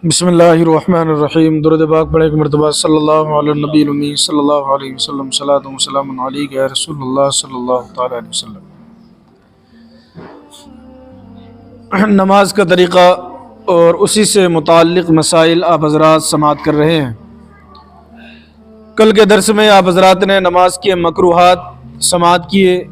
بسم اللہ الرحمن الرحیم۔ درود پاک پڑھیں ایک مرتبہ صلی اللہ علیہ نبی الامی صلی اللہ علیہ وسلم۔ صلاۃ و سلام علیک یا رسول اللہ صلی اللہ تعالی علیہ وسلم۔ نماز کا طریقہ اور اسی سے متعلق مسائل آپ حضرات سماعت کر رہے ہیں۔ کل کے درس میں آپ حضرات نے نماز کے مکروہات سماعت کیے،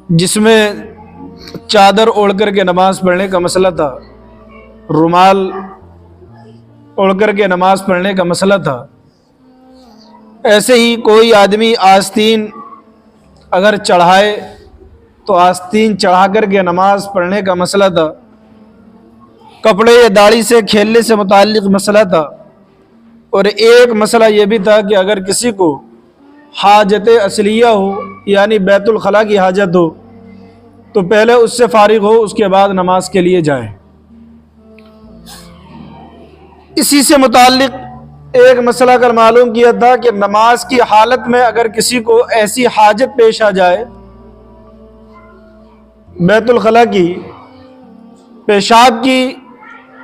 جس میں چادر اوڑھ کر کے نماز پڑھنے کا مسئلہ تھا، رومال اوڑھ کر کے نماز پڑھنے کا مسئلہ تھا۔ ایسے ہی کوئی آدمی آستین اگر چڑھائے تو آستین چڑھا کر کے نماز پڑھنے کا مسئلہ تھا۔ کپڑے یا داڑھی سے کھیلنے سے متعلق مسئلہ تھا، اور ایک مسئلہ یہ بھی تھا کہ اگر کسی کو حاجت اصلیہ ہو، یعنی بیت الخلاء کی حاجت ہو، تو پہلے اس سے فارغ ہو، اس کے بعد نماز کے لیے جائے۔ اسی سے متعلق ایک مسئلہ کل معلوم کیا تھا کہ نماز کی حالت میں اگر کسی کو ایسی حاجت پیش آ جائے بیت الخلاء کی، پیشاب کی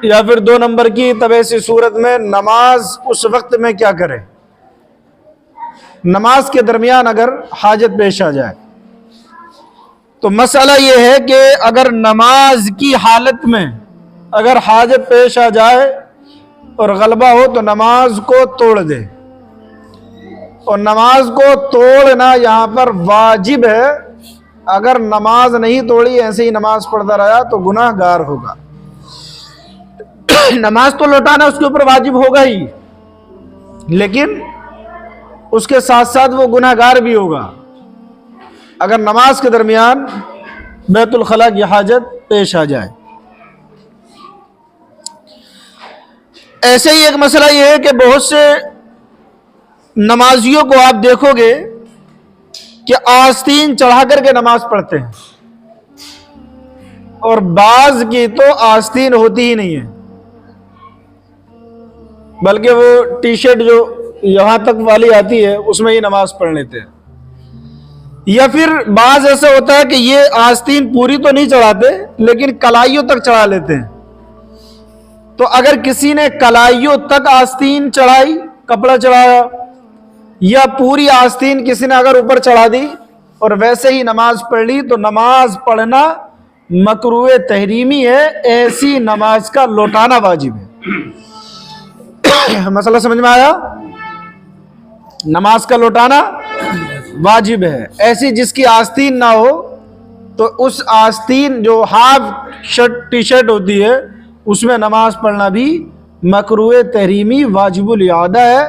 یا پھر 2 نمبر کی، تب ایسی صورت میں نماز اس وقت میں کیا کرے؟ نماز کے درمیان اگر حاجت پیش آ جائے تو مسئلہ یہ ہے کہ اگر نماز کی حالت میں اگر حاجت پیش آ جائے اور غلبہ ہو تو نماز کو توڑ دے، اور نماز کو توڑنا یہاں پر واجب ہے۔ اگر نماز نہیں توڑی، ایسے ہی نماز پڑھتا رہا تو گناہ گار ہوگا۔ نماز تو لوٹانا اس کے اوپر واجب ہوگا ہی، لیکن اس کے ساتھ ساتھ وہ گناہ گار بھی ہوگا اگر نماز کے درمیان بیت الخلاء کی حاجت پیش آ جائے۔ ایسے ہی ایک مسئلہ یہ ہے کہ بہت سے نمازیوں کو آپ دیکھو گے کہ آستین چڑھا کر کے نماز پڑھتے ہیں، اور بعض کی تو آستین ہوتی ہی نہیں ہے، بلکہ وہ ٹی شرٹ جو یہاں تک والی آتی ہے اس میں ہی نماز پڑھ لیتے ہیں۔ یا پھر بعض ایسا ہوتا ہے کہ یہ آستین پوری تو نہیں چڑھاتے لیکن کلائیوں تک چڑھا لیتے ہیں۔ تو اگر کسی نے کلائیوں تک آستین چڑھائی، کپڑا چڑھایا، یا پوری آستین کسی نے اگر اوپر چڑھا دی اور ویسے ہی نماز پڑھ لی، تو نماز پڑھنا مکروہ تحریمی ہے، ایسی نماز کا لوٹانا واجب ہے۔ مسئلہ سمجھ میں آیا؟ نماز کا لوٹانا واجب ہے۔ ایسی جس کی آستین نہ ہو تو اس آستین جو ہاف شرٹ ٹی شرٹ ہوتی ہے اس میں نماز پڑھنا بھی مکروہ تحریمی واجب الاعادہ ہے۔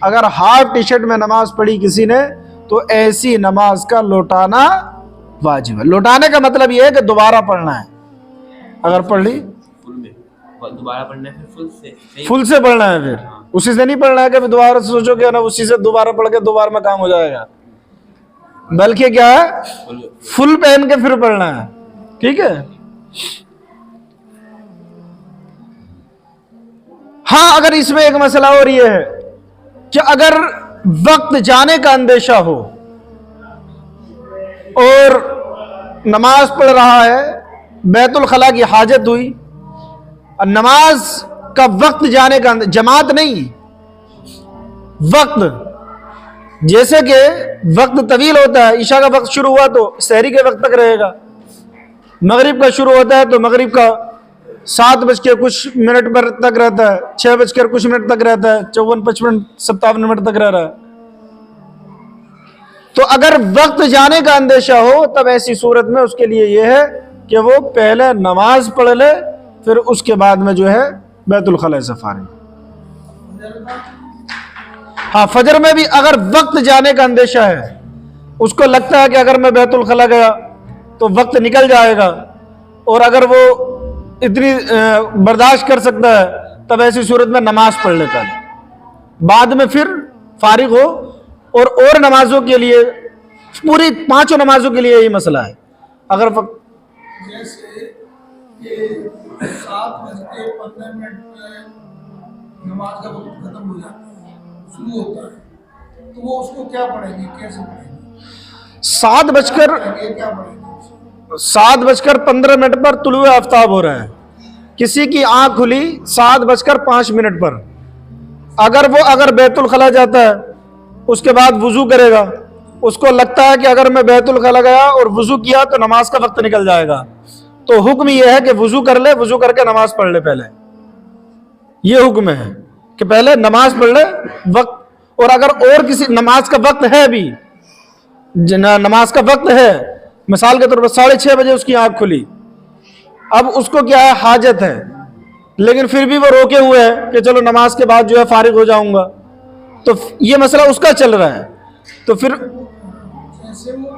اگر ہاف ٹی شرٹ میں نماز پڑھی کسی نے تو ایسی نماز کا لوٹانا واجب ہے۔ لوٹانے کا مطلب یہ ہے کہ دوبارہ پڑھنا ہے۔ اگر پڑھ لی دوبارہ پڑھنا ہے، فل سے پڑھنا ہے، پھر اسی سے نہیں پڑھنا ہے کہ دوبارہ سوچو کہ نا اسی سے دوبارہ پڑھ کے دوبارہ میں کام ہو جائے گا، بلکہ کیا ہے، فل پہن کے پھر پڑھنا ہے۔ ٹھیک ہے؟ ہاں، اگر اس میں ایک مسئلہ اور یہ ہے کہ اگر وقت جانے کا اندیشہ ہو اور نماز پڑھ رہا ہے، بیت الخلاء کی حاجت ہوئی، اور نماز کا وقت جانے کا جماعت نہیں، وقت، جیسے کہ وقت طویل ہوتا ہے، عشاء کا وقت شروع ہوا تو سحری کے وقت تک رہے گا، مغرب کا شروع ہوتا ہے تو مغرب کا 7 بج کے کچھ منٹ پر تک رہتا ہے، 6 بج کر کچھ منٹ تک رہتا ہے، 54 55 57 منٹ تک رہ رہا ہے۔ تو اگر وقت جانے کا اندیشہ ہو تب ایسی صورت میں اس کے لیے یہ ہے کہ وہ پہلے نماز پڑھ لے، پھر اس کے بعد میں جو ہے بیت الخلاء سے فارغ۔ ہاں، فجر میں بھی اگر وقت جانے کا اندیشہ ہے، اس کو لگتا ہے کہ اگر میں بیت الخلاء گیا تو وقت نکل جائے گا، اور اگر وہ اتنی برداشت کر سکتا ہے تب ایسی صورت میں نماز پڑھ لیتا ہے، بعد میں پھر فارغ ہو۔ اور نمازوں کے لیے، پوری 5 نمازوں کے لیے یہی مسئلہ ہے۔ اگر جیسے یہ 7:15 پہ نماز کا وقت ختم ہو جاتا ہے، شروع ہوتا ہے، تو وہ اس کو کیا پڑھیں گے، کیسے پڑھیں گے؟ 7:15 پر طلوع آفتاب ہو رہا ہے، کسی کی آنکھ کھلی 7:05 پر، اگر بیت الخلا جاتا ہے اس کے بعد وضو کرے گا، اس کو لگتا ہے کہ اگر میں بیت الخلا گیا اور وضو کیا تو نماز کا وقت نکل جائے گا، تو حکم یہ ہے کہ وضو کر لے، وضو کر کے نماز پڑھ لے پہلے. یہ حکم ہے کہ پہلے نماز پڑھ لے وقت. اور اگر اور کسی نماز کا وقت ہے بھی، نماز کا وقت ہے، مثال کے طور پر 6:30 بجے اس کی آنکھ کھلی، اب اس کو کیا ہے، حاجت ہے، لیکن پھر بھی وہ روکے ہوئے ہے کہ چلو نماز کے بعد جو ہے فارغ ہو جاؤں گا، تو یہ مسئلہ اس کا چل رہا ہے. تو پھر جیسے وہ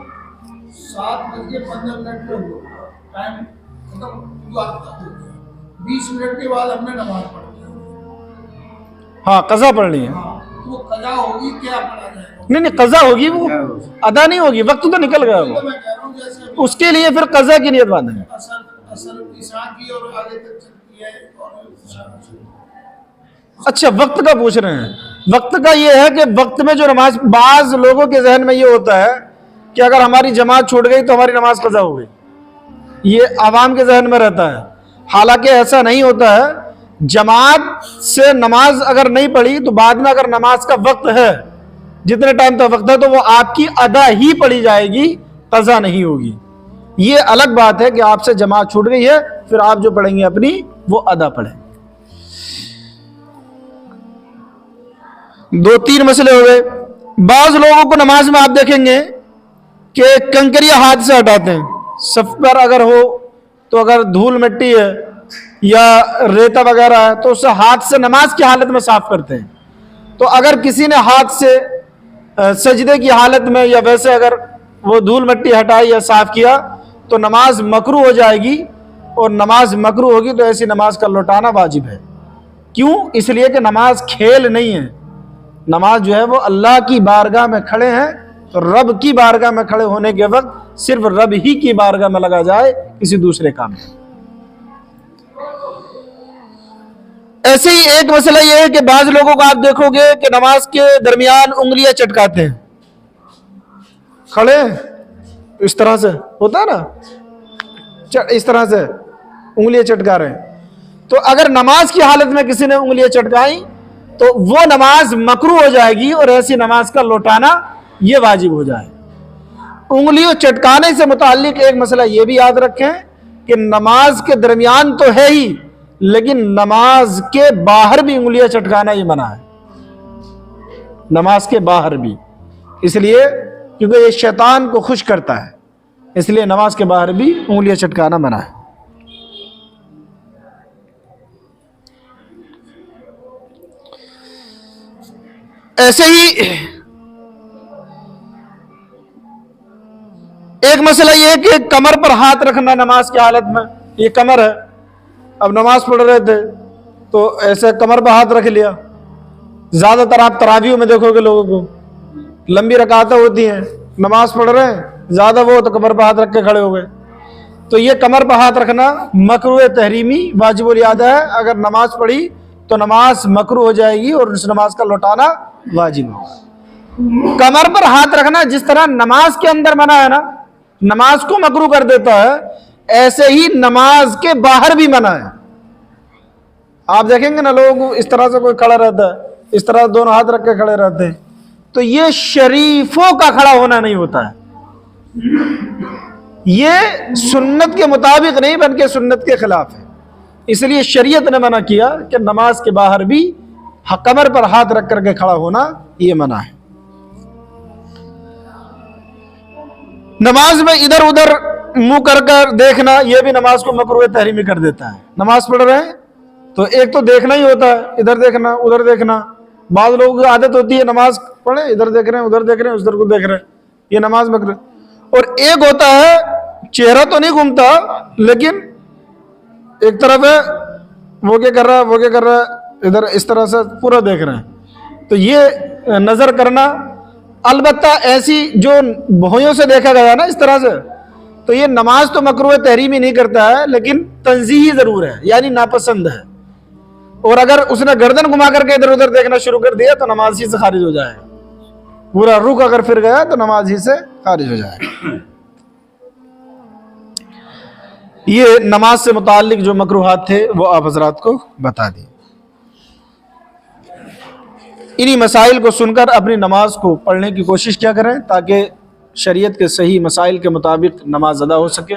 7:15 پہ ہوا، ٹائم ختم ہوا، 20 منٹ کے بعد ہم نے نماز پڑھ لی، ہاں قضا پڑھنی ہے. ہاں تو وہ قضا ہوگی، کیا پڑھا جائے گا؟ نہیں قضا ہوگی، وہ ادا نہیں ہوگی، وقت تو نکل گیا وہ. تو میں کہہ رہا ہوں جیسے اس کے لیے پھر قضا کی نیت باندھیں گے. اصل عشاء کی اور آگے تک چلتی ہے اور اچھا وقت کا پوچھ رہے ہیں. وقت کا یہ ہے کہ وقت میں جو نماز، بعض لوگوں کے ذہن میں یہ ہوتا ہے کہ اگر ہماری جماعت چھوٹ گئی تو ہماری نماز قضا ہو گئی، یہ عوام کے ذہن میں رہتا ہے. حالانکہ ایسا نہیں ہوتا ہے. جماعت سے نماز اگر نہیں پڑھی تو بعد میں اگر نماز کا وقت ہے، جتنے ٹائم تک وقت ہے، تو وہ آپ کی ادا ہی پڑھی جائے گی، قضا نہیں ہوگی. یہ الگ بات ہے کہ آپ سے جماعت چھوٹ گئی ہے، پھر آپ جو پڑھیں گے اپنی وہ ادا پڑھیں. 2-3 مسئلے ہو گئے. بعض لوگوں کو نماز میں آپ دیکھیں گے کہ کنکریاں ہاتھ سے ہٹاتے ہیں. صف پر اگر ہو تو اگر دھول مٹی ہے یا ریتا وغیرہ ہے تو اسے ہاتھ سے نماز کی حالت میں صاف کرتے ہیں. تو اگر کسی نے ہاتھ سے سجدے کی حالت میں یا ویسے اگر وہ دھول مٹی ہٹائی یا صاف کیا تو نماز مکروہ ہو جائے گی، اور نماز مکروہ ہوگی تو ایسی نماز کا لوٹانا واجب ہے. کیوں؟ اس لیے کہ نماز کھیل نہیں ہے. نماز جو ہے وہ اللہ کی بارگاہ میں کھڑے ہیں، تو رب کی بارگاہ میں کھڑے ہونے کے وقت صرف رب ہی کی بارگاہ میں لگا جائے، کسی دوسرے کام میں. ایسے ہی ایک مسئلہ یہ ہے کہ بعض لوگوں کو آپ دیکھو گے کہ نماز کے درمیان انگلیاں چٹکاتے ہیں. کھڑے اس طرح سے ہوتا ہے نا، اس طرح سے انگلیاں چٹکا رہے ہیں. تو اگر نماز کی حالت میں کسی نے انگلیاں چٹکائیں تو وہ نماز مکروہ ہو جائے گی، اور ایسی نماز کا لوٹانا یہ واجب ہو جائے. انگلیوں چٹکانے سے متعلق ایک مسئلہ یہ بھی یاد رکھیں کہ نماز کے درمیان تو ہے ہی، لیکن نماز کے باہر بھی انگلیاں چٹکانا یہ منع ہے. نماز کے باہر بھی، اس لیے کیونکہ یہ شیطان کو خوش کرتا ہے، اس لیے نماز کے باہر بھی انگلیاں چٹکانا منع ہے. ایسے ہی ایک مسئلہ یہ ہے کہ کمر پر ہاتھ رکھنا نماز کی حالت میں. یہ کمر ہے، اب نماز پڑھ رہے تھے تو ایسے کمر پر ہاتھ رکھ لیا. زیادہ تر آپ تراویح میں دیکھو گے لوگوں کو لمبی رکعتیں ہوتی ہیں، نماز پڑھ رہے ہیں، زیادہ وہ تو کمر پر ہاتھ رکھ کے کھڑے ہو گئے. تو یہ کمر پر ہاتھ رکھنا مکروہ تحریمی واجب الادا ہے. اگر نماز پڑھی تو نماز مکروہ ہو جائے گی اور اس نماز کا لوٹانا واجب ہوگا. کمر پر ہاتھ رکھنا جس طرح نماز کے اندر منع ہے نا، نماز کو مکروہ کر دیتا ہے، ایسے ہی نماز کے باہر بھی منع ہے. آپ دیکھیں گے نا لوگ اس طرح سے کوئی کھڑا رہتا ہے، اس طرح دونوں ہاتھ رکھ کے کھڑے رہتے ہیں، تو یہ شریفوں کا کھڑا ہونا نہیں ہوتا ہے. یہ سنت کے مطابق نہیں بلکہ سنت کے خلاف ہے. اس لیے شریعت نے منع کیا کہ نماز کے باہر بھی کمر پر ہاتھ رکھ کر کے کھڑا ہونا یہ منع ہے. نماز میں ادھر ادھر منہ کر دیکھنا یہ بھی نماز کو مکروہ تحریمی کر دیتا ہے. نماز پڑھ رہے ہیں تو ایک تو دیکھنا ہی ہوتا ہے، ادھر دیکھنا ادھر دیکھنا. بعض لوگوں کی عادت ہوتی ہے نماز پڑھیں ادھر دیکھ رہے ہیں ادھر دیکھ رہے ہیں ادھر کو دیکھ رہے ہیں، یہ نماز مکروہ. اور ایک ہوتا ہے چہرہ تو نہیں گھومتا لیکن ایک طرف ہے، وہ کیا کر رہا ہے وہ کیا کر رہا ہے، ادھر اس طرح سے پورا دیکھ رہے ہیں. تو یہ نظر کرنا، البتہ ایسی جو بھویوں سے دیکھا گیا نا اس طرح سے، تو یہ نماز تو مکروہ تحریمی نہیں کرتا ہے لیکن تنزیہی ضرور ہے، یعنی ناپسند ہے. اور اگر اس نے گردن گھما کر کے ادھر ادھر دیکھنا شروع کر دیا تو نماز ہی سے خارج ہو جائے. پورا رخ اگر پھر گیا تو نماز ہی سے خارج ہو جائے. یہ نماز سے متعلق جو مکروہات تھے وہ آپ حضرات کو بتا دیے. انہی مسائل کو سن کر اپنی نماز کو پڑھنے کی کوشش کیا کریں تاکہ شریعت کے صحیح مسائل کے مطابق نماز ادا ہو سکے.